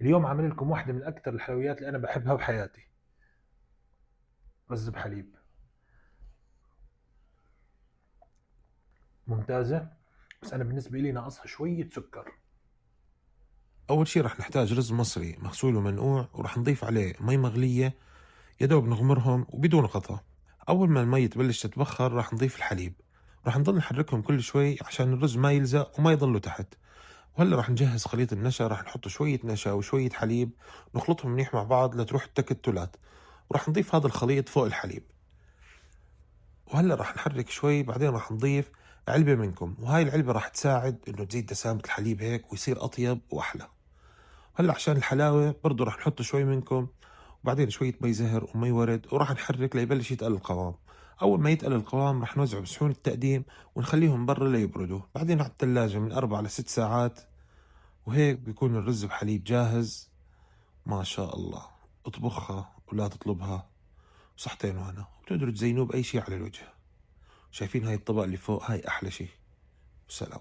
اليوم عامل لكم واحدة من أكثر الحلويات اللي أنا بحبها بحياتي، رز بحليب. ممتازة، بس أنا بالنسبة لي ناقصها شوية سكر. أول شي رح نحتاج رز مصري مغسول ومنقوع، ورح نضيف عليه مي مغلية يدوب نغمرهم وبدون غطا. أول ما المي تبلش تتبخر رح نضيف الحليب، رح نضل نحركهم كل شوي عشان الرز ما يلزق وما يضلوا تحت. وهلا رح نجهز خليط النشا، رح نحط شوية نشا وشوية حليب، نخلطهم منيح مع بعض لتروح التكتلات، ورح نضيف هذا الخليط فوق الحليب. وهلا رح نحرك شوي، بعدين رح نضيف علبة منكم، وهاي العلبة رح تساعد انه تزيد دسامة الحليب هيك ويصير اطيب واحلى. هلا عشان الحلاوة برضو رح نحط شوي منكم، وبعدين شوية مي زهر ومي ورد، وراح نحرك ليبلش يتقل القوام. أول ما يتقل القوام رح نوزعه بصحون التقديم ونخليهم برا ليبردوا، بعدين على الثلاجة من 4 ل6 ساعات. وهيك بيكون الرز بحليب جاهز. ما شاء الله، اطبخها ولا تطلبها. صحتين وهنا، وبتقدروا تزينوه بأي شيء على الوجه. شايفين هاي الطبق اللي فوق؟ هاي أحلى شيء. سلام.